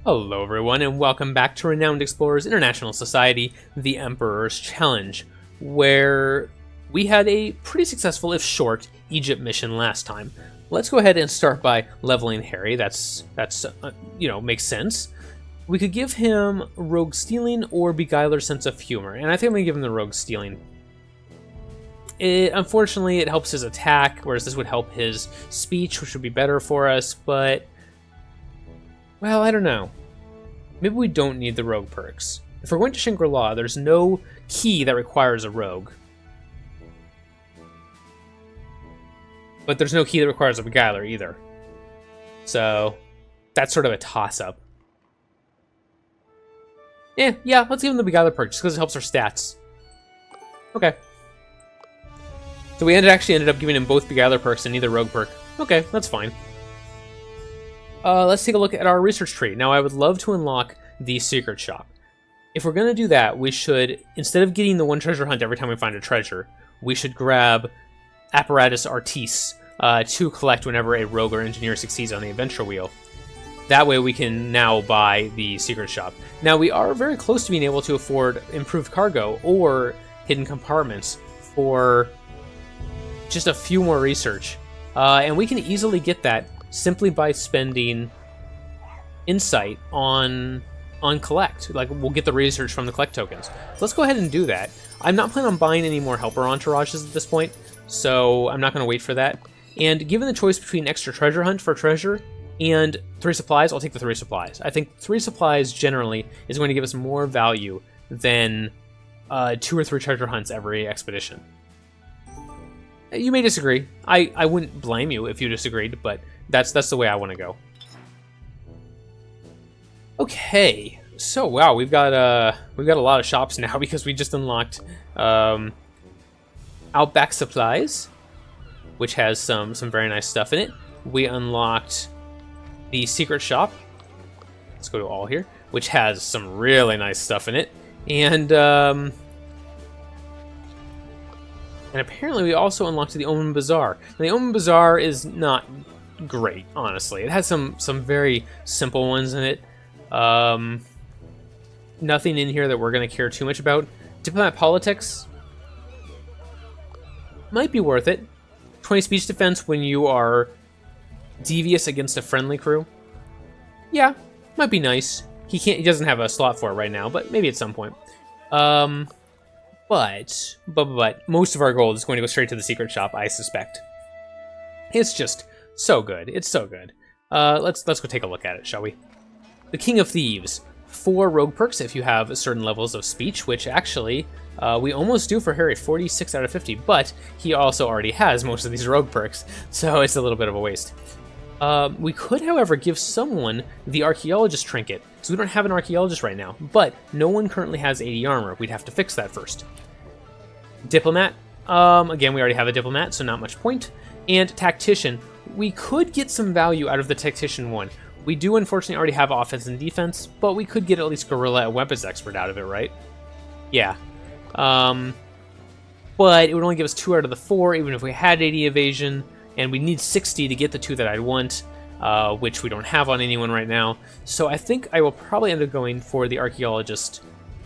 Hello everyone and welcome back to Renowned Explorers International Society, The Emperor's Challenge, where we had a pretty successful, if short, Egypt mission last time. Let's go ahead and start by leveling Harry. That's makes sense. We could give him Rogue Stealing or Beguiler's Sense of Humor, and I think I'm going to give him the Rogue Stealing. Unfortunately, it helps his attack, whereas this would help his speech, which would be better for us, but well, I don't know. Maybe we don't need the rogue perks. If we're going to Shangri-La, there's no key that requires a rogue. But there's no key that requires a beguiler either. So, that's sort of a toss-up. Yeah, let's give him the beguiler perk, just because it helps our stats. Okay. So we actually ended up giving him both beguiler perks and neither rogue perk. Okay, that's fine. Let's take a look at our research tree. Now, I would love to unlock the secret shop. If we're going to do that, we should, instead of getting the one treasure hunt every time we find a treasure, we should grab Apparatus Artiste to collect whenever a rogue or engineer succeeds on the adventure wheel. That way we can now buy the secret shop. Now, we are very close to being able to afford improved cargo or hidden compartments for just a few more research. And we can easily get that simply by spending insight on collect. Like, we'll get the research from the collect tokens. So let's go ahead and do that. I'm not planning on buying any more helper entourages at this point, so I'm not going to wait for that. And given the choice between extra treasure hunt for treasure and 3 supplies, I'll take the 3 supplies. I think 3 supplies generally is going to give us more value than 2 or 3 treasure hunts every expedition. You may disagree. I wouldn't blame you if you disagreed, but that's the way I want to go. Okay, so wow, we've got a lot of shops now because we just unlocked Outback Supplies, which has some very nice stuff in it. We unlocked the secret shop. Let's go to all here, which has some really nice stuff in it, and apparently we also unlocked the Omen Bazaar. Now, the Omen Bazaar is not great, honestly. It has some very simple ones in it. Nothing in here that we're going to care too much about. Diplomat Politics might be worth it. 20 speech defense when you are devious against a friendly crew. Yeah, might be nice. He doesn't have a slot for it right now, but maybe at some point. But most of our gold is going to go straight to the secret shop, I suspect. It's just so good. It's so good. Let's go take a look at it, shall we? The King of Thieves. 4 rogue perks if you have certain levels of speech, which actually we almost do for Harry, 46 out of 50, but he also already has most of these rogue perks, so it's a little bit of a waste. We could, however, give someone the Archaeologist trinket, so we don't have an Archaeologist right now, but no one currently has 80 armor. We'd have to fix that first. Diplomat. Again, we already have a Diplomat, so not much point. And Tactician. We could get some value out of the Tactician one. We do, unfortunately, already have offense and defense, but we could get at least Gorilla and Weapons Expert out of it, right? Yeah. But it would only give us 2 out of the 4, even if we had 80 evasion, and we need 60 to get the 2 that I'd want, which we don't have on anyone right now. So I think I will probably end up going for the Archaeologist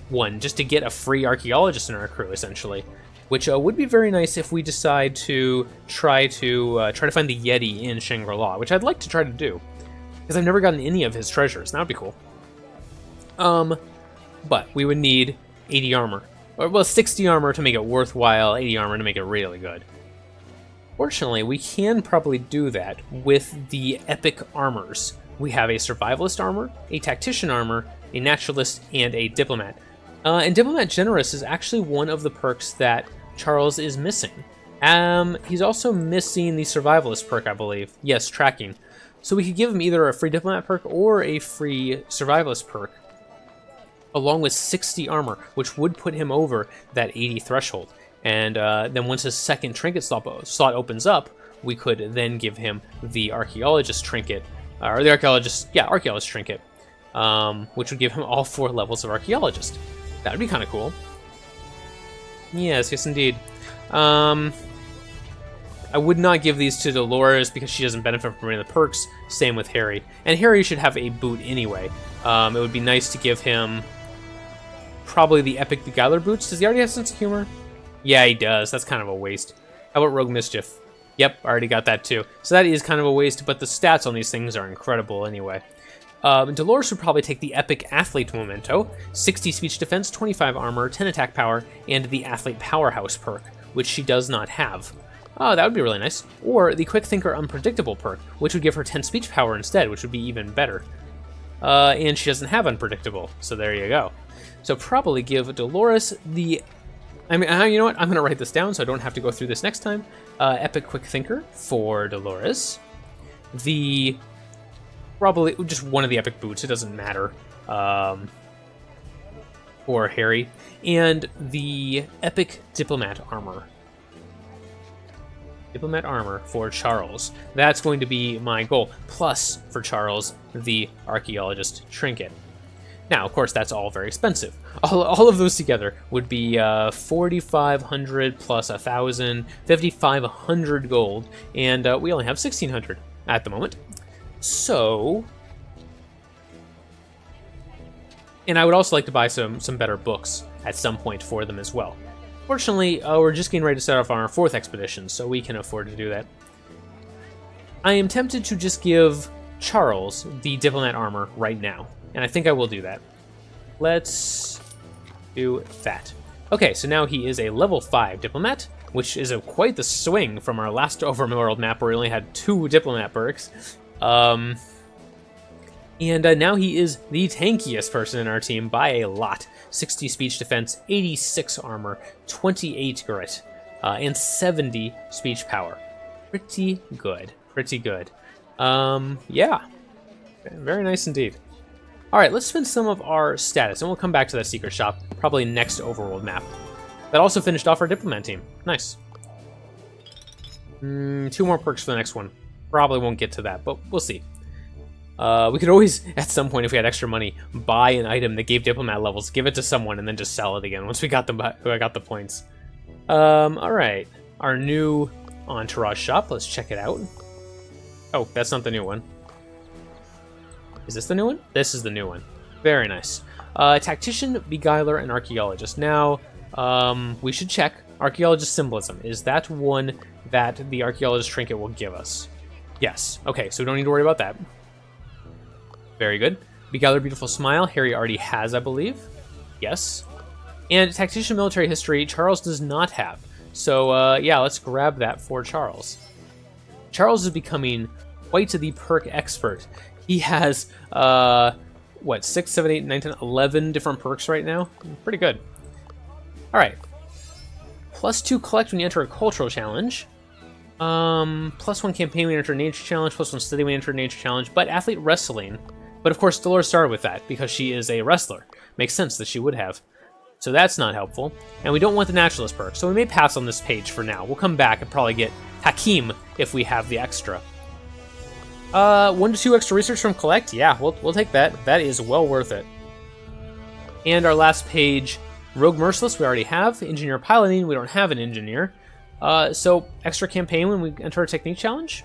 one, just to get a free Archaeologist in our crew, essentially. Which would be very nice if we decide to try to find the Yeti in Shangri-La, which I'd like to try to do. Because I've never gotten any of his treasures. That would be cool. But we would need 80 armor. Or, well, 60 armor to make it worthwhile, 80 armor to make it really good. Fortunately, we can probably do that with the epic armors. We have a survivalist armor, a tactician armor, a naturalist, and a diplomat. And Diplomat Generous is actually one of the perks that Charles is missing. He's also missing the survivalist perk, I believe. Yes, tracking. So we could give him either a free Diplomat perk or a free survivalist perk, along with 60 armor, which would put him over that 80 threshold. And then once his second trinket slot opens up, we could then give him the Archaeologist trinket, or the Archaeologist trinket, which would give him all 4 levels of Archaeologist. That would be kind of cool. Yes, indeed. I would not give these to Dolores because she doesn't benefit from any of the perks. Same with Harry. And Harry should have a boot anyway. It would be nice to give him probably the Epic Beguiler boots. Does he already have sense of humor? Yeah, he does. That's kind of a waste. How about Rogue Mischief? Yep, already got that too. So that is kind of a waste, but the stats on these things are incredible anyway. Dolores would probably take the Epic Athlete Memento, 60 Speech Defense, 25 Armor, 10 Attack Power, and the Athlete Powerhouse perk, which she does not have. Oh, that would be really nice. Or the Quick Thinker Unpredictable perk, which would give her 10 Speech Power instead, which would be even better. And she doesn't have Unpredictable, so there you go. So probably give Dolores the... I mean, you know what? I'm going to write this down so I don't have to go through this next time. Epic Quick Thinker for Dolores. The... Probably just one of the Epic Boots, it doesn't matter. For Harry. And the Epic Diplomat Armor. Diplomat Armor for Charles. That's going to be my goal. Plus, for Charles, the Archaeologist Trinket. Now, of course, that's all very expensive. All of those together would be 4,500 plus 1,000, 5,500 gold, and we only have 1,600 at the moment. So, and I would also like to buy some better books at some point for them as well. Fortunately, we're just getting ready to set off on our 4th expedition, so we can afford to do that. I am tempted to just give Charles the Diplomat Armor right now, and I think I will do that. Let's do that. Okay, so now he is a level 5 Diplomat, which is quite the swing from our last Overworld map where we only had 2 Diplomat perks. And now he is the tankiest person in our team by a lot. 60 Speech Defense, 86 Armor, 28 Grit, and 70 Speech Power. Pretty good. Pretty good. Yeah. Very nice indeed. Alright, let's spin some of our status, and we'll come back to that secret shop, probably next Overworld map. That also finished off our Diplomat team. Nice. 2 more perks for the next one. Probably won't get to that, but we'll see. We could always, at some point, if we had extra money, buy an item that gave Diplomat levels, give it to someone, and then just sell it again once we got the points. Alright. Our new Entourage shop. Let's check it out. Oh, that's not the new one. Is this the new one? This is the new one. Very nice. Tactician, Beguiler, and Archaeologist. Now, we should check. Archaeologist Symbolism. Is that one that the Archaeologist Trinket will give us? Yes. Okay, so we don't need to worry about that. Very good. Beguiler, Beautiful Smile. Harry already has, I believe. Yes. And Tactician, Military History. Charles does not have. So, yeah, let's grab that for Charles. Charles is becoming quite the perk expert. He has, what, 6, 7, 8, 9, 10, 11 different perks right now? Pretty good. Alright. +2 collect when you enter a cultural challenge. +1 campaign when you enter a nature challenge, +1 study when you enter a nature challenge, but athlete wrestling. But of course, Dolores started with that because she is a wrestler. Makes sense that she would have. So that's not helpful. And we don't want the naturalist perk, so we may pass on this page for now. We'll come back and probably get Hakim if we have the extra. 1 to 2 extra research from collect? Yeah, we'll take that. That is well worth it. And our last page, Rogue Merciless, we already have. Engineer Piloting, we don't have an engineer. So extra campaign when we enter a technique challenge?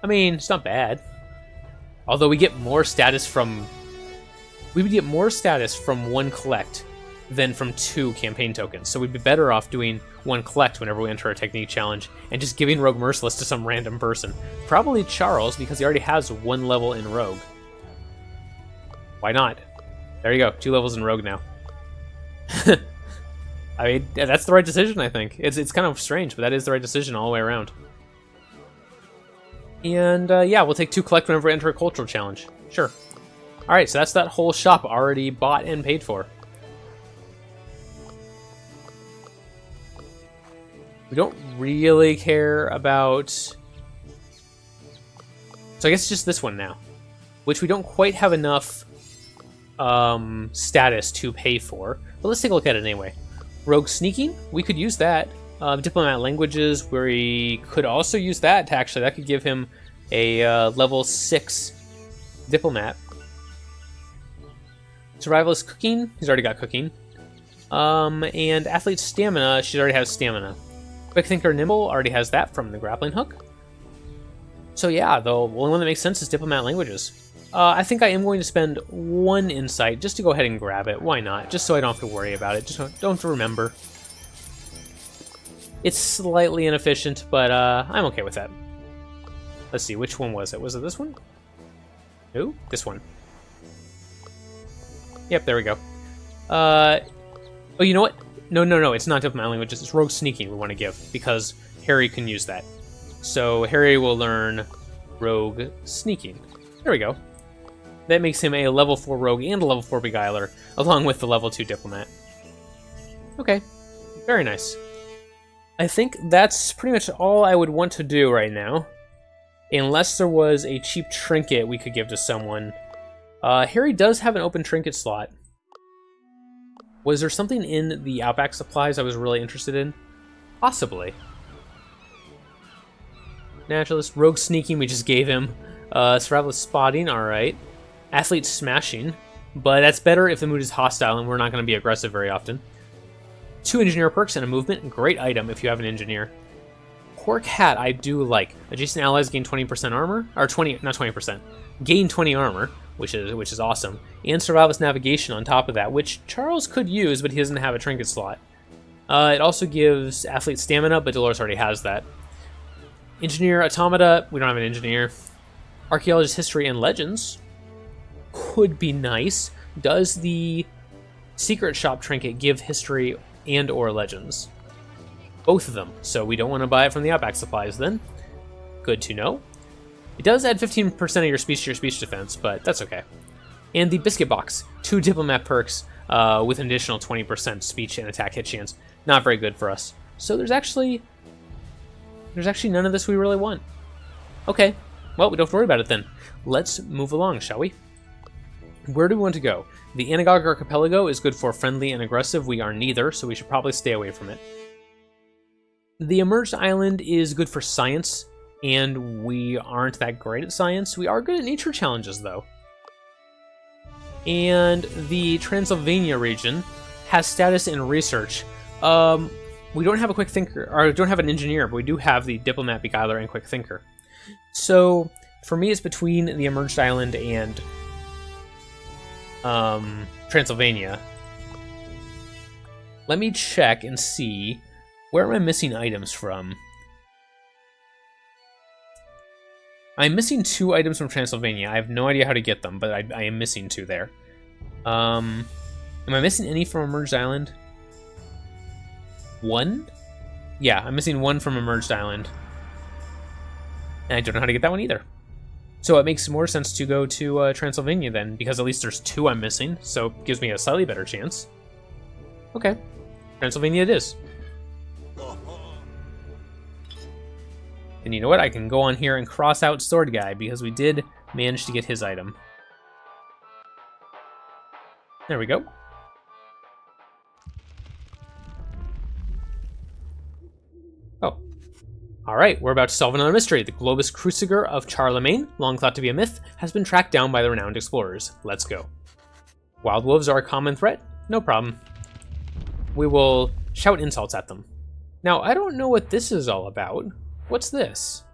I mean, it's not bad. Although we get more status from... We would get more status from 1 collect than from 2 campaign tokens. So we'd be better off doing 1 collect whenever we enter a technique challenge and just giving Rogue Merciless to some random person. Probably Charles, because he already has 1 level in Rogue. Why not? There you go, 2 levels in Rogue now. I mean, that's the right decision, I think. It's kind of strange, but that is the right decision all the way around. And, yeah, we'll take 2 collect whenever we enter a cultural challenge. Sure. Alright, so that's that whole shop already bought and paid for. We don't really care about... So I guess it's just this one now. Which we don't quite have enough status to pay for. But let's take a look at it anyway. Rogue Sneaking, we could use that. Diplomat Languages, we could also use that to actually... That could give him a level 6 Diplomat. Survivalist Cooking, he's already got Cooking. And Athlete Stamina, she already has Stamina. Quick Thinker Nimble already has that from the grappling hook. So yeah, the only one that makes sense is Diplomat Languages. I think I am going to spend 1 insight just to go ahead and grab it. Why not? Just so I don't have to worry about it. Just don't have to remember. It's slightly inefficient, but I'm okay with that. Let's see, which one was it? Was it this one? No, this one. Yep, there we go. Oh, you know what? No, it's not Diplomat Languages. It's Rogue Sneaking we want to give, because Harry can use that. So Harry will learn Rogue Sneaking. There we go. That makes him a level 4 Rogue and a level 4 Beguiler, along with the level 2 Diplomat. Okay, very nice. I think that's pretty much all I would want to do right now. Unless there was a cheap trinket we could give to someone. Harry does have an open trinket slot. Was there something in the Outback supplies I was really interested in? Possibly. Naturalist, Rogue Sneaking we just gave him. Survivalist Spotting, alright. Athlete Smashing, but that's better if the mood is hostile and we're not going to be aggressive very often. 2 Engineer perks and a movement, great item if you have an Engineer. Pork Hat I do like. Adjacent allies gain 20% armor, or 20, not 20%, gain 20 armor, which is awesome. And Survivalist Navigation on top of that, which Charles could use, but he doesn't have a trinket slot. It also gives Athlete Stamina, but Dolores already has that. Engineer Automata, we don't have an Engineer. Archaeologist History and Legends could be nice. Does the Secret Shop trinket give History and or Legends? Both of them, so we don't want to buy it from the Outback supplies then. Good to know. It does add 15% of your speech to your speech defense, but that's okay. And the Biscuit Box, 2 Diplomat perks with an additional 20% speech and attack hit chance. Not very good for us. So there's actually none of this we really want. Okay, well, we don't have to worry about it then. Let's move along, shall we? Where do we want to go? The Anagog Archipelago is good for friendly and aggressive. We are neither, so we should probably stay away from it. The Emerged Island is good for science, and we aren't that great at science. We are good at nature challenges, though. And the Transylvania region has status in research. We don't have a Quick Thinker, or don't have an Engineer, but we do have the Diplomat, Beguiler, and Quick Thinker. So, for me, it's between the Emerged Island and Transylvania. Let me check and see, where am I missing items from? I'm missing 2 items from Transylvania. I have no idea how to get them, but I am missing 2 there. Am I missing any from Emerged Island? 1? Yeah, I'm missing 1 from Emerged Island. And I don't know how to get that one either. So it makes more sense to go to Transylvania then, because at least there's 2 I'm missing, so it gives me a slightly better chance. Okay, Transylvania it is. And you know what? I can go on here and cross out Sword Guy, because we did manage to get his item. There we go. Oh. Alright, we're about to solve another mystery. The Globus Cruciger of Charlemagne, long thought to be a myth, has been tracked down by the renowned explorers. Let's go. Wild wolves are a common threat? No problem. We will shout insults at them. Now, I don't know what this is all about. What's this?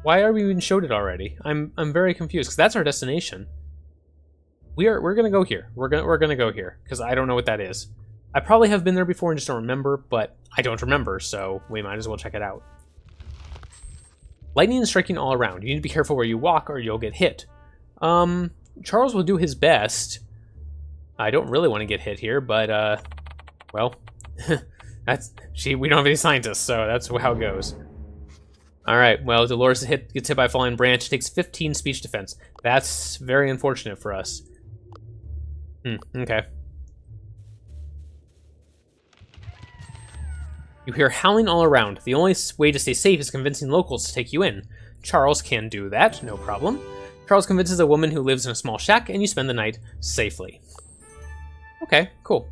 Why are we being showed it already? I'm very confused, because that's our destination. We're gonna go here. We're gonna go here, because I don't know what that is. I probably have been there before and just don't remember, but I don't remember, so we might as well check it out. Lightning is striking all around. You need to be careful where you walk or you'll get hit. Charles will do his best. I don't really want to get hit here, but, well, we don't have any scientists, so that's how it goes. Alright, well, Dolores gets hit by a falling branch, takes 15 speech defense. That's very unfortunate for us. Okay. You hear howling all around. The only way to stay safe is convincing locals to take you in. Charles can do that, no problem. Charles convinces a woman who lives in a small shack, and you spend the night safely. Okay, cool.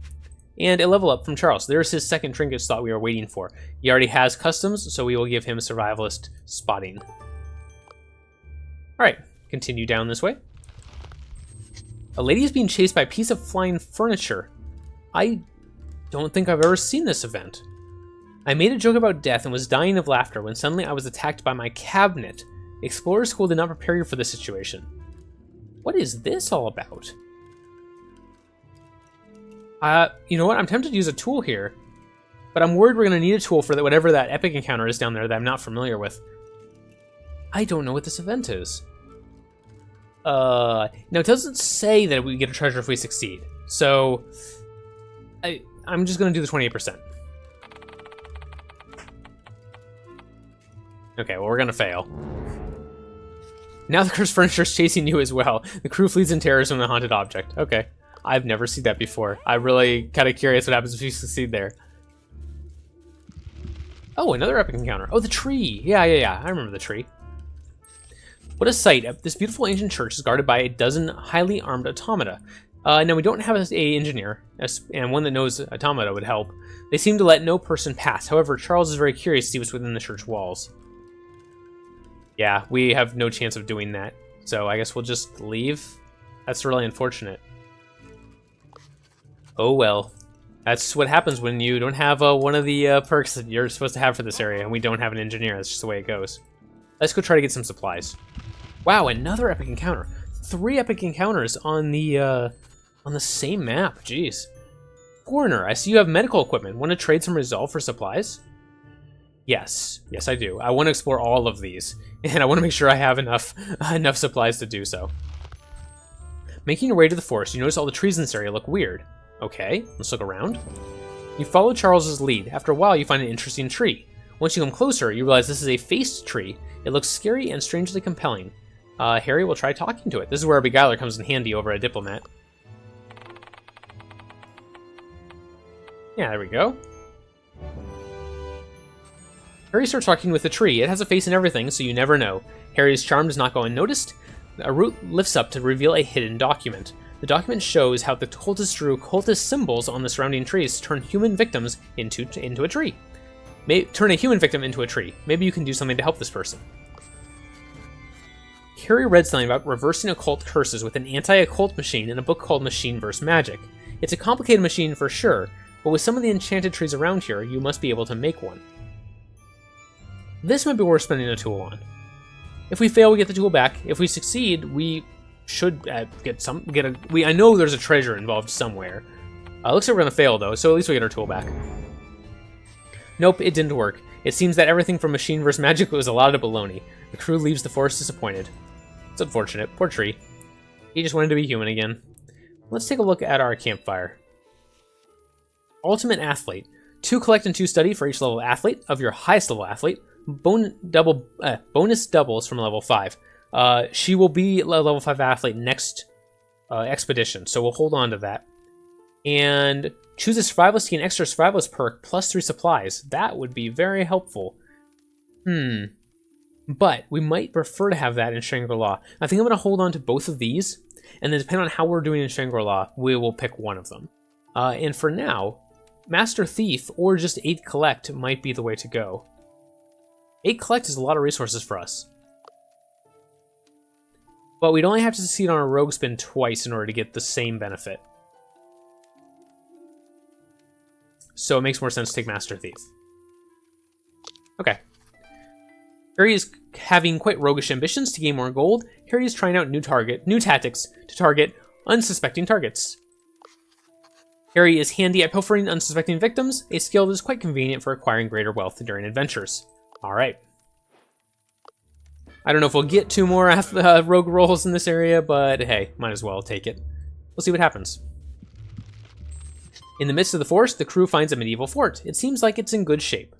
And a level up from Charles. There's his second trinket slot we were waiting for. He already has customs, so we will give him survivalist spotting. Alright, continue down this way. A lady is being chased by a piece of flying furniture. I don't think I've ever seen this event. I made a joke about death and was dying of laughter when suddenly I was attacked by my cabinet. Explorer School did not prepare you for this situation. What is this all about? You know what? I'm tempted to use a tool here, but I'm worried we're going to need a tool for whatever that epic encounter is down there that I'm not familiar with. I don't know what this event is. Now it doesn't say that we get a treasure if we succeed, so I'm just going to do the 28%. Okay, well, we're going to fail. Now the cursed furniture is chasing you as well. The crew flees in terror from the haunted object. Okay. I've never seen that before. I'm really kind of curious what happens if you succeed there. Oh, another epic encounter. Oh, the tree. Yeah. I remember the tree. What a sight. This beautiful ancient church is guarded by a dozen highly armed automata. Now, we don't have an engineer, and one that knows automata would help. They seem to let no person pass. However, Charles is very curious to see what's within the church walls. Yeah, we have no chance of doing that. So I guess we'll just leave. That's really unfortunate. Oh well. That's what happens when you don't have one of the perks that you're supposed to have for this area, and we don't have an engineer. That's just the way it goes. Let's go try to get some supplies. Wow, another epic encounter. 3 epic encounters on the same map. Jeez. Foreigner, I see you have medical equipment. Want to trade some resolve for supplies? Yes, I do. I want to explore all of these, and I want to make sure I have enough supplies to do so. Making your way to the forest, you notice all the trees in this area look weird. Okay, let's look around. You follow Charles's lead. After a while, you find an interesting tree. Once you come closer, you realize this is a faced tree. It looks scary and strangely compelling. Harry will try talking to it. This is where a beguiler comes in handy over a diplomat. Yeah, there we go. Harry starts talking with the tree. It has a face and everything, so you never know. Harry's charm does not go unnoticed. A root lifts up to reveal a hidden document. The document shows how the cultists drew cultist symbols on the surrounding trees to turn human victims into a tree. Turn a human victim into a tree. Maybe you can do something to help this person. Harry read something about reversing occult curses with an anti-occult machine in a book called Machine vs. Magic. It's a complicated machine for sure, but with some of the enchanted trees around here, you must be able to make one. This might be worth spending a tool on. If we fail, we get the tool back. If we succeed, we should I know there's a treasure involved somewhere. Looks like we're gonna fail though, so at least we get our tool back. Nope, it didn't work. It seems that everything from Machine vs. Magic was a lot of baloney. The crew leaves the forest disappointed. It's unfortunate. Poor tree. He just wanted to be human again. Let's take a look at our campfire. Ultimate Athlete. 2 collect and 2 study for each level athlete of your highest level athlete. Bonus doubles from level 5. She will be a level 5 athlete next expedition, so we'll hold on to that. And choose a survivalist to gain extra survivalist perk plus 3 supplies. That would be very helpful. But we might prefer to have that in Shangri-La. I think I'm going to hold on to both of these, and then depending on how we're doing in Shangri-La, we will pick one of them. And for now, Master Thief or just 8 Collect might be the way to go. 8 Collect is a lot of resources for us. But we'd only have to succeed on a rogue spin twice in order to get the same benefit. So it makes more sense to take Master Thief. Okay. Harry is having quite roguish ambitions to gain more gold. Harry is trying out new tactics to target unsuspecting targets. Harry is handy at pilfering unsuspecting victims, a skill that is quite convenient for acquiring greater wealth during adventures. Alright. I don't know if we'll get 2 more rogue rolls in this area, but hey, might as well take it. We'll see what happens. In the midst of the forest, the crew finds a medieval fort. It seems like it's in good shape.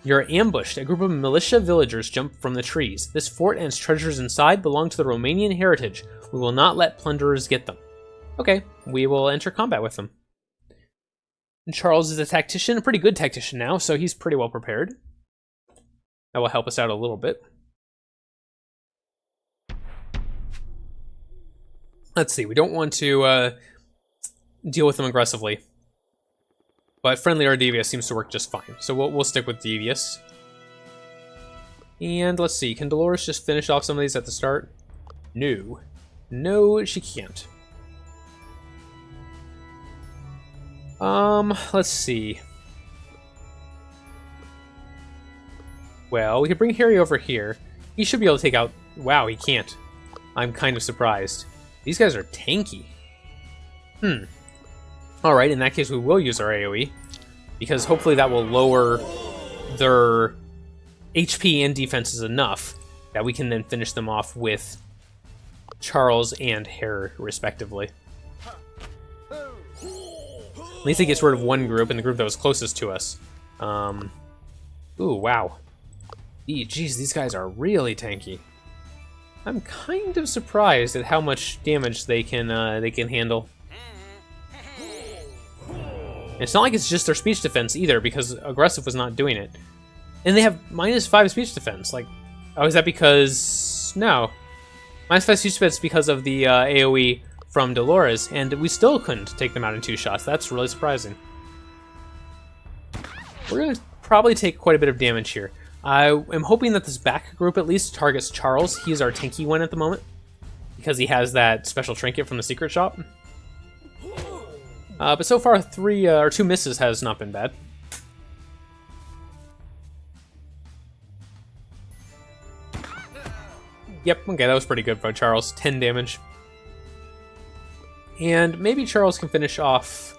You're ambushed. A group of militia villagers jump from the trees. This fort and its treasures inside belong to the Romanian heritage. We will not let plunderers get them. Okay, we will enter combat with them. And Charles is a tactician, a pretty good tactician now, so he's pretty well prepared. That will help us out a little bit. Let's see, we don't want to deal with them aggressively. But friendly or devious seems to work just fine, so we'll stick with devious. And let's see, can Dolores just finish off some of these at the start? No. No, she can't. Let's see. Well, we could bring Harry over here. He should be able to take out... Wow, he can't. I'm kind of surprised. These guys are tanky. Alright, in that case we will use our AoE, because hopefully that will lower their HP and defenses enough that we can then finish them off with Charles and Harry, respectively. At least it gets rid of one group, and the group that was closest to us. Ooh, wow. Geez, these guys are really tanky. I'm kind of surprised at how much damage they can handle. And it's not like it's just their speech defense either, because aggressive was not doing it. And they have -5 speech defense. Like, oh, is that because... No. -5 speech defense because of the AoE from Dolores, and we still couldn't take them out in 2 shots. That's really surprising. We're going to probably take quite a bit of damage here. I am hoping that this back group at least targets Charles. He's our tanky one at the moment, because he has that special trinket from the secret shop. But so far, 2 misses has not been bad. Yep, okay, that was pretty good for Charles. 10 damage. And maybe Charles can finish off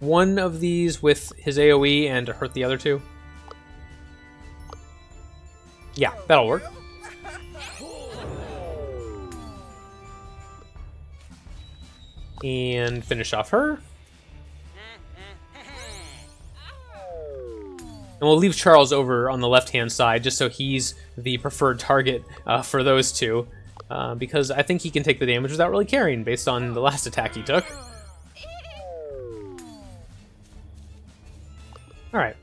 one of these with his AoE and hurt the other 2. Yeah, that'll work. And finish off her. And we'll leave Charles over on the left-hand side, just so he's the preferred target for those 2. Because I think he can take the damage without really caring, based on the last attack he took. Alright.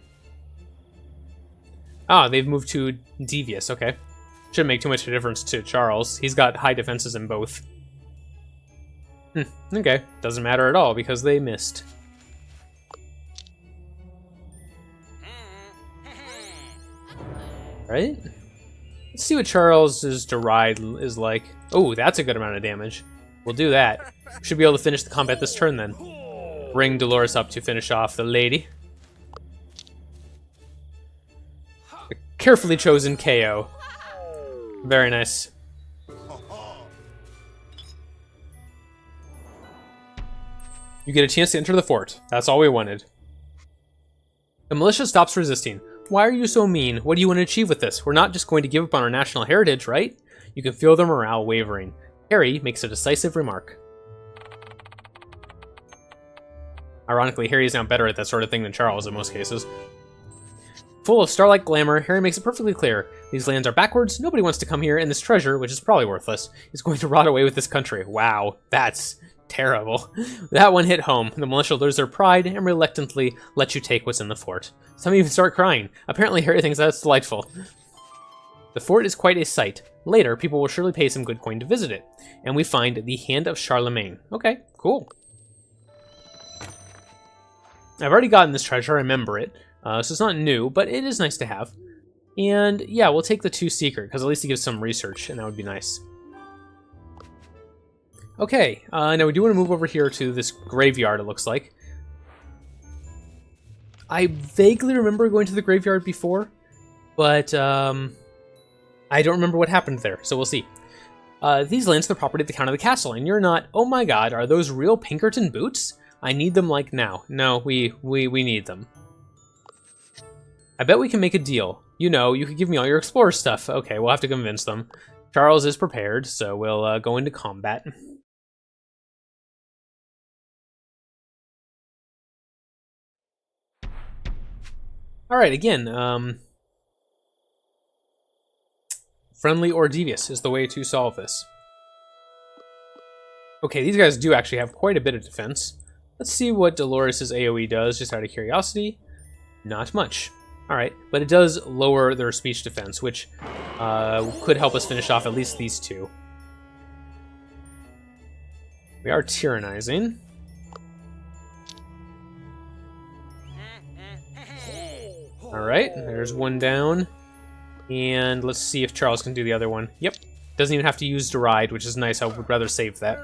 Ah, they've moved to Devious, okay. Shouldn't make too much of a difference to Charles. He's got high defenses in both. Okay, doesn't matter at all because they missed. Right? Let's see what Charles's Deride is like. Oh, that's a good amount of damage. We'll do that. Should be able to finish the combat this turn then. Bring Dolores up to finish off the lady. A carefully chosen KO. Very nice. You get a chance to enter the fort. That's all we wanted. The militia stops resisting. Why are you so mean? What do you want to achieve with this? We're not just going to give up on our national heritage, right? You can feel their morale wavering. Harry makes a decisive remark. Ironically, Harry is now better at that sort of thing than Charles in most cases. Full of starlight glamour, Harry makes it perfectly clear. These lands are backwards, nobody wants to come here, and this treasure, which is probably worthless, is going to rot away with this country. Wow, that's terrible. That one hit home. The militia lose their pride and reluctantly let you take what's in the fort. Some even start crying. Apparently Harry thinks that's delightful. The fort is quite a sight. Later, people will surely pay some good coin to visit it. And we find the Hand of Charlemagne. Okay, cool. I've already gotten this treasure, I remember it. So it's not new, but it is nice to have. And yeah, we'll take the 2 secret, because at least it gives some research, and that would be nice. Okay, now we do want to move over here to this graveyard, it looks like. I vaguely remember going to the graveyard before, but I don't remember what happened there, so we'll see. These lands are the property of the Count of the Castle, and you're not... Oh my god, are those real Pinkerton boots? I need them like now. No, we need them. I bet we can make a deal. You know, you could give me all your explorer stuff. Okay, we'll have to convince them. Charles is prepared, so we'll go into combat. Alright, again, friendly or devious is the way to solve this. Okay, these guys do actually have quite a bit of defense. Let's see what Dolores' AoE does, just out of curiosity. Not much. Alright, but it does lower their speech defense, which could help us finish off at least these 2. We are tyrannizing. Alright, there's one down. And let's see if Charles can do the other one. Yep, doesn't even have to use Deride, which is nice. I would rather save that.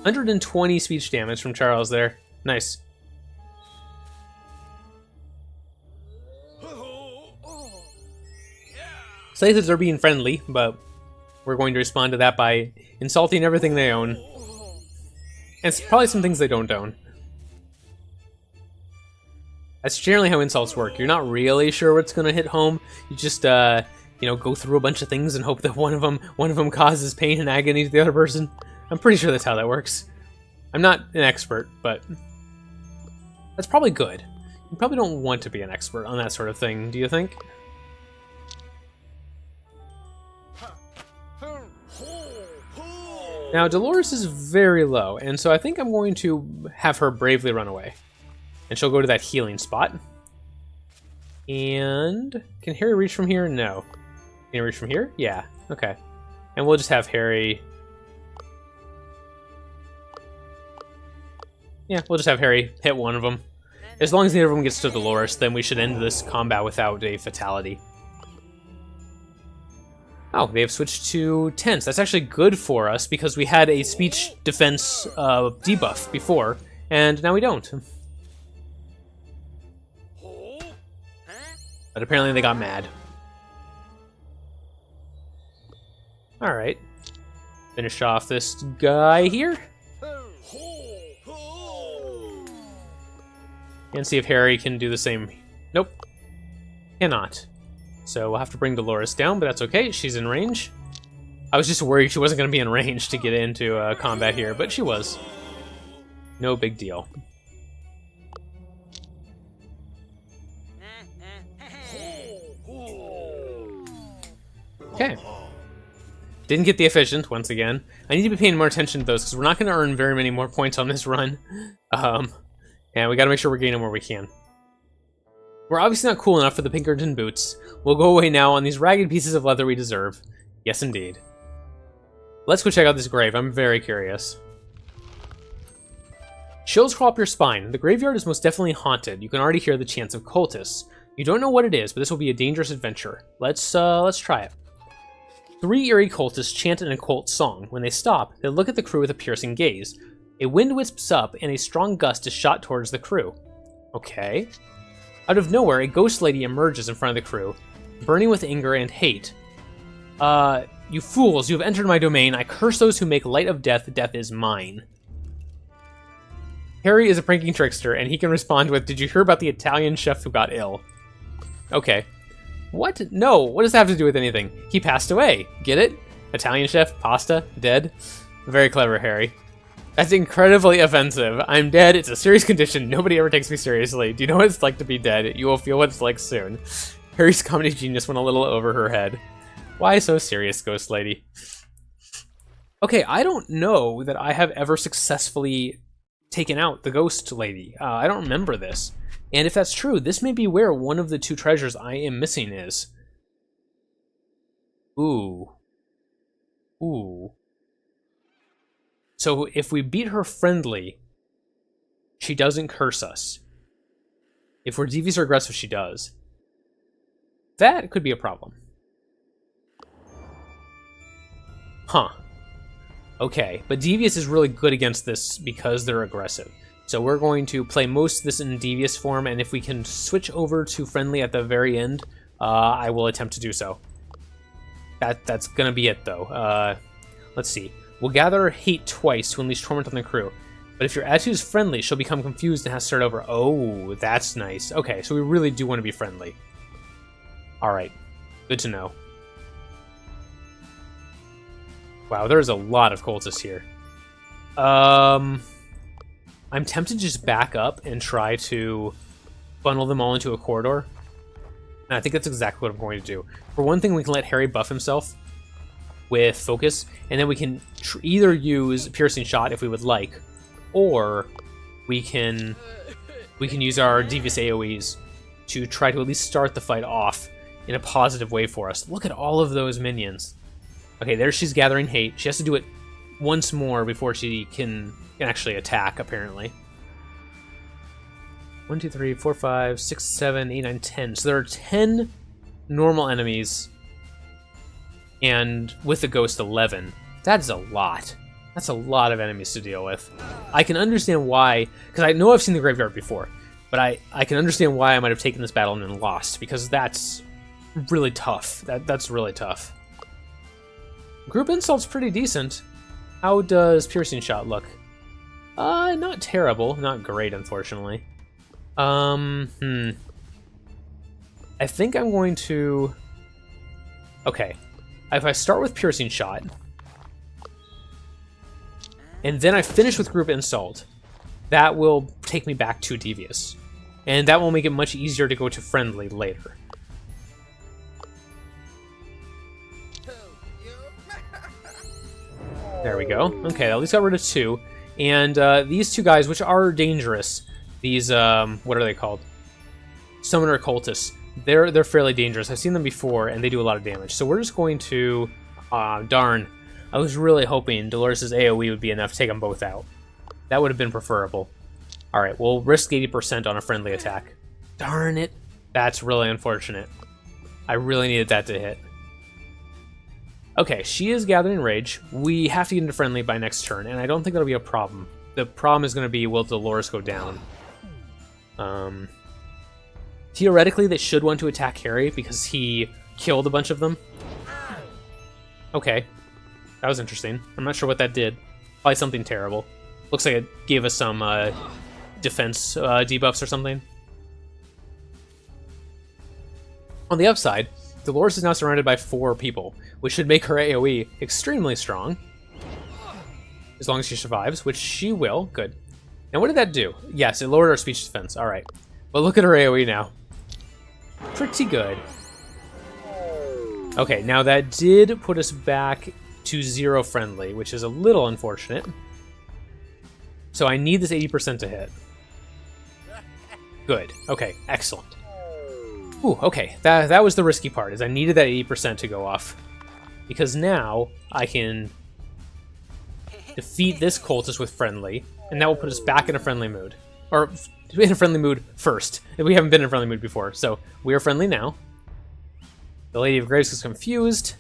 120 speech damage from Charles there. Nice. Scythes are being friendly, but we're going to respond to that by insulting everything they own. And it's probably some things they don't own. That's generally how insults work. You're not really sure what's going to hit home. You just, you know, go through a bunch of things and hope that one of them causes pain and agony to the other person. I'm pretty sure that's how that works. I'm not an expert, but that's probably good. You probably don't want to be an expert on that sort of thing, do you think? Now, Dolores is very low, and so I think I'm going to have her bravely run away. And she'll go to that healing spot. And can Harry reach from here? No. Can he reach from here? Yeah. Okay. And we'll just have Harry... Yeah, we'll just have Harry hit one of them. As long as neither of them gets to Dolores, then we should end this combat without a fatality. Oh, they have switched to tense. That's actually good for us because we had a speech defense debuff before, and now we don't. But apparently they got mad. Alright. Finish off this guy here. And see if Harry can do the same. Nope. Cannot. So we'll have to bring Dolores down, but that's okay. She's in range. I was just worried she wasn't going to be in range to get into combat here, but she was. No big deal. Okay. Didn't get the efficient, once again. I need to be paying more attention to those, because we're not going to earn very many more points on this run. And we got to make sure we're getting them where we can. We're obviously not cool enough for the Pinkerton boots. We'll go away now on these ragged pieces of leather we deserve. Yes, indeed. Let's go check out this grave. I'm very curious. Chills crawl up your spine. The graveyard is most definitely haunted. You can already hear the chants of cultists. You don't know what it is, but this will be a dangerous adventure. Let's try it. 3 eerie cultists chant an occult song. When they stop, they look at the crew with a piercing gaze. A wind wisps up, and a strong gust is shot towards the crew. Okay. Out of nowhere, a ghost lady emerges in front of the crew, burning with anger and hate. You fools, you have entered my domain. I curse those who make light of death. Death is mine. Harry is a pranking trickster, and he can respond with, did you hear about the Italian chef who got ill? Okay. What? No, what does that have to do with anything? He passed away. Get it? Italian chef, pasta, dead? Very clever, Harry. That's incredibly offensive. I'm dead. It's a serious condition. Nobody ever takes me seriously. Do you know what it's like to be dead? You will feel what it's like soon. Harry's comedy genius went a little over her head. Why so serious, Ghost Lady? Okay, I don't know that I have ever successfully taken out the Ghost Lady. I don't remember this. And if that's true, this may be where one of the 2 treasures I am missing is. Ooh. Ooh. So if we beat her friendly, she doesn't curse us. If we're devious or aggressive, she does. That could be a problem. Huh. Okay, but devious is really good against this because they're aggressive. So we're going to play most of this in devious form, and if we can switch over to friendly at the very end, I will attempt to do so. That's gonna be it, though. Let's see. We'll gather hate twice to unleash torment on the crew. But if your attitude is friendly, she'll become confused and has to start over. Oh, that's nice. Okay, so we really do want to be friendly. Alright. Good to know. Wow, there's a lot of cultists here. I'm tempted to just back up and try to funnel them all into a corridor. And I think that's exactly what I'm going to do. For one thing, we can let Harry buff himself with focus, and then we can either use piercing shot if we would like, or we can use our devious AoEs to try to at least start the fight off in a positive way for us. Look at all of those minions. Okay, there she's gathering hate. She has to do it once more before she can actually attack, apparently. 1, 2, 3, 4, 5, 6, 7, 8, 9, 10. So there are 10 normal enemies, and with the ghost 11. That is a lot. That's a lot of enemies to deal with. I can understand why, because I know I've seen the graveyard before, but I can understand why I might have taken this battle and then lost, because that's really tough. That's really tough. Group Insult's pretty decent. How does Piercing Shot look? Not terrible. Not great, unfortunately. I think I'm going to... Okay. If I start with Piercing Shot, and then I finish with Group Insult, that will take me back to Devious. And that will make it much easier to go to Friendly later. There we go. Okay, at least got rid of 2. And these 2 guys, which are dangerous, these, what are they called? Summoner Cultists. They're fairly dangerous. I've seen them before, and they do a lot of damage. So we're just going to... darn. I was really hoping Dolores' AoE would be enough to take them both out. That would have been preferable. Alright, we'll risk 80% on a friendly attack. Darn it. That's really unfortunate. I really needed that to hit. Okay, she is gathering rage. We have to get into friendly by next turn, and I don't think that'll be a problem. The problem is going to be, will Dolores go down? Theoretically, they should want to attack Harry because he killed a bunch of them. Okay. That was interesting. I'm not sure what that did. Probably something terrible. Looks like it gave us some defense debuffs or something. On the upside, Dolores is now surrounded by 4 people, which should make her AoE extremely strong. As long as she survives, which she will. Good. Now, what did that do? Yes, it lowered our speech defense. Alright. But look at her AoE now. Pretty good. Okay, now that did put us back to 0 friendly, which is a little unfortunate. So I need this 80% to hit. Good. Okay, excellent. Ooh, okay. That was the risky part, is I needed that 80% to go off. Because now I can defeat this cultist with friendly, and that will put us back in a friendly mood. Or in a friendly mood first. We haven't been in a friendly mood before, so we are friendly now. The Lady of Graves is confused,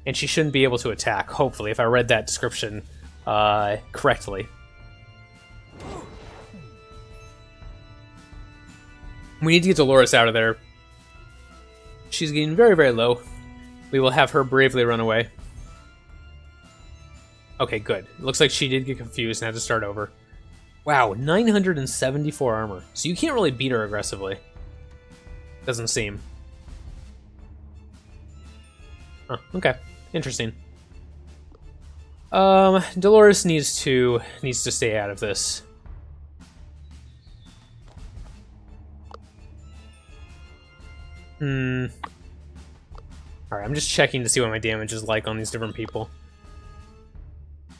and she shouldn't be able to attack, hopefully, if I read that description correctly. We need to get Dolores out of there. She's getting very, very low. We will have her bravely run away. Okay, good. Looks like she did get confused and had to start over. Wow, 974 armor. So you can't really beat her aggressively. Doesn't seem. Huh, okay. Interesting. Dolores needs to stay out of this. Alright, I'm just checking to see what my damage is like on these different people.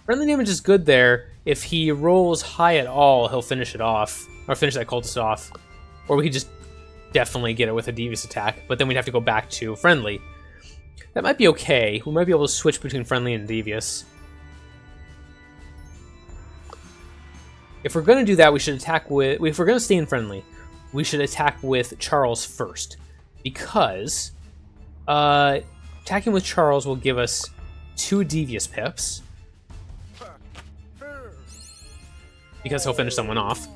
Friendly damage is good there. If he rolls high at all, he'll finish it off. Or finish that cultist off. Or we could just definitely get it with a devious attack, but then we'd have to go back to friendly. That might be okay. We might be able to switch between friendly and devious. If we're going to do that, we should attack with... If we're going to stay in friendly, we should attack with Charles first. Because attacking with Charles will give us 2 devious pips. Because he'll finish someone off.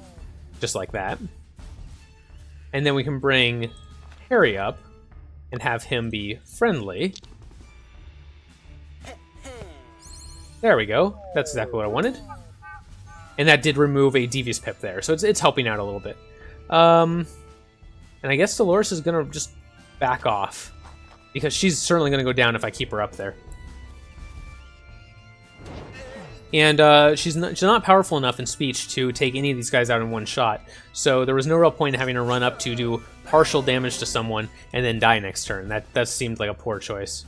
Just like that. And then we can bring Harry up and have him be friendly. There we go. That's exactly what I wanted. And that did remove a devious pip there, so it's helping out a little bit. And I guess Dolores is going to just back off, because she's certainly going to go down if I keep her up there. And she's not powerful enough in speech to take any of these guys out in one shot, so there was no real point in having her run up to do partial damage to someone and then die next turn. That seemed like a poor choice.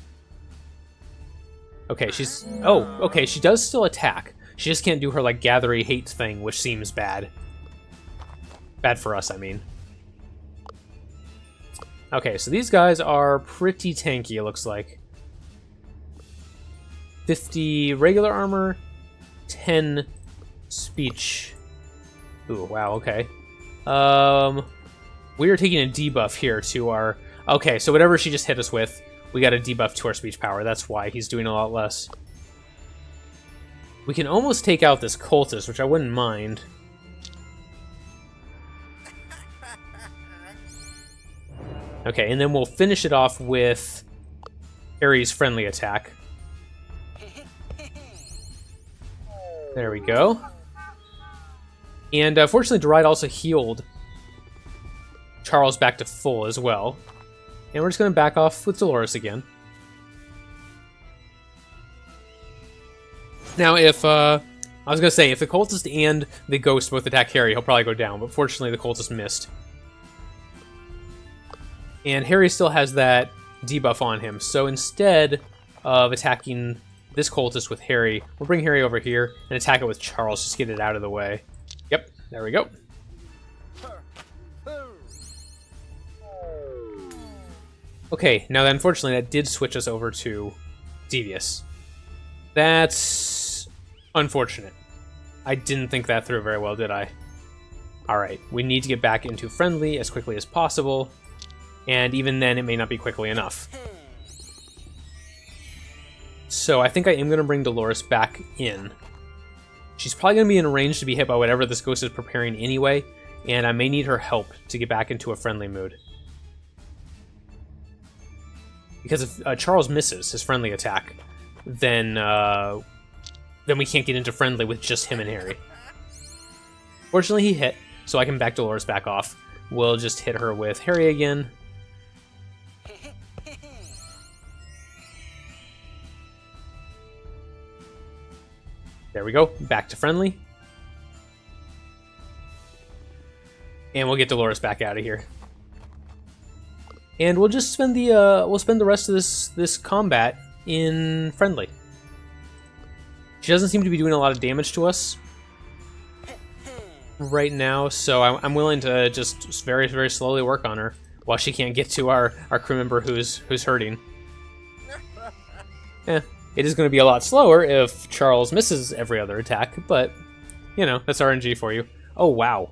Okay, she's... Oh, okay, she does still attack. She just can't do her, like, gathery hate thing, which seems bad. Bad for us, I mean. Okay, so these guys are pretty tanky, it looks like. 50 regular armor, 10 speech. Ooh, wow, okay. We are taking a debuff here to our... Okay, so whatever she just hit us with, we got a debuff to our speech power. That's why he's doing a lot less. We can almost take out this cultist, which I wouldn't mind. Okay, and then we'll finish it off with Harry's friendly attack. There we go. And fortunately, Deride also healed Charles back to full as well. And we're just going to back off with Dolores again. Now, if, I was going to say, if the cultist and the ghost both attack Harry, he'll probably go down, but fortunately the cultist missed. And Harry still has that debuff on him, so instead of attacking this cultist with Harry, we'll bring Harry over here and attack it with Charles, just get it out of the way. Yep, there we go. Okay, now unfortunately that did switch us over to Devious. That's unfortunate. I didn't think that through very well, did I? Alright, we need to get back into friendly as quickly as possible, and even then it may not be quickly enough. So I think I am going to bring Dolores back in. She's probably going to be in range to be hit by whatever this ghost is preparing anyway, and I may need her help to get back into a friendly mood. Because if Charles misses his friendly attack, then we can't get into friendly with just him and Harry. Fortunately, he hit, so I can back Dolores back off. We'll just hit her with Harry again. There we go, back to friendly. And we'll get Dolores back out of here. And we'll just spend the rest of this combat in friendly. She doesn't seem to be doing a lot of damage to us right now, so I'm willing to just very, very slowly work on her while she can't get to our crew member who's hurting. It is going to be a lot slower if Charles misses every other attack, but, you know, that's RNG for you. Oh, wow.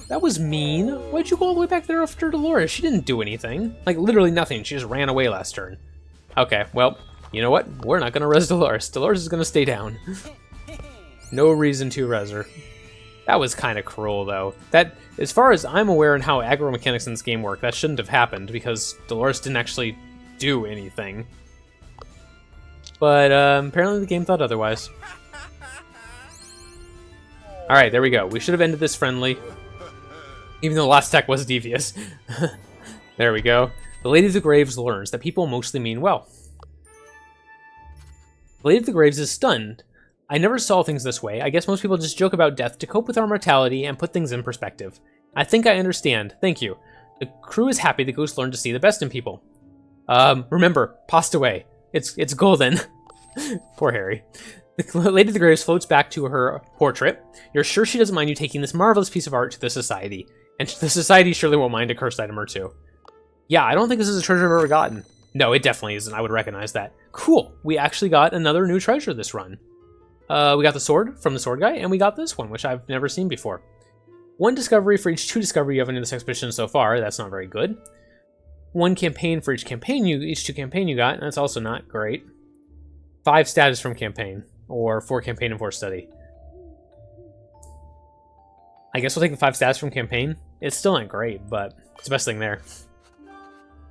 That was mean. Why'd you go all the way back there after Dolores? She didn't do anything. Like, literally nothing. She just ran away last turn. Okay, well, you know what? We're not going to res Dolores. Dolores is going to stay down. No reason to res her. That was kind of cruel, though. That, as far as I'm aware and how aggro mechanics in this game work, that shouldn't have happened, because Dolores didn't actually do anything. But apparently the game thought otherwise. Alright, there we go. We should have ended this friendly. Even though the last attack was devious. There we go. The Lady of the Graves learns that people mostly mean well. The Lady of the Graves is stunned. I never saw things this way. I guess most people just joke about death to cope with our mortality and put things in perspective. I think I understand. Thank you. The crew is happy the ghost learned to see the best in people. Remember, passed away. It's golden. Poor Harry. The Lady of the Graves floats back to her portrait. You're sure she doesn't mind you taking this marvelous piece of art to the society? And the society surely won't mind a cursed item or two. Yeah, I don't think this is a treasure I've ever gotten. No, it definitely isn't. I would recognize that. Cool. We actually got another new treasure this run. We got the sword from the sword guy, and we got this one, which I've never seen before. 1 discovery for each 2 discovery you have in this expedition so far. That's not very good. 1 campaign for each 2 campaign you got, and that's also not great. 5 status from campaign, or 4 campaign and 4 study. I guess we'll take the 5 status from campaign. It's still not great, but it's the best thing there.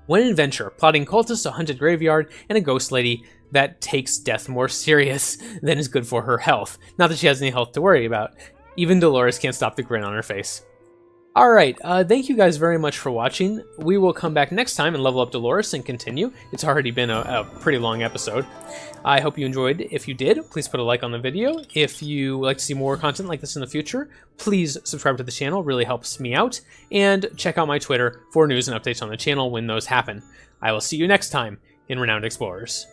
1 adventure, plotting cultists, a haunted graveyard, and a ghost lady that takes death more serious than is good for her health. Not that she has any health to worry about. Even Dolores can't stop the grin on her face. Alright, thank you guys very much for watching. We will come back next time and level up Dolores and continue. It's already been a pretty long episode. I hope you enjoyed. If you did, please put a like on the video. If you would like to see more content like this in the future, please subscribe to the channel. It really helps me out. And check out my Twitter for news and updates on the channel when those happen. I will see you next time in Renowned Explorers.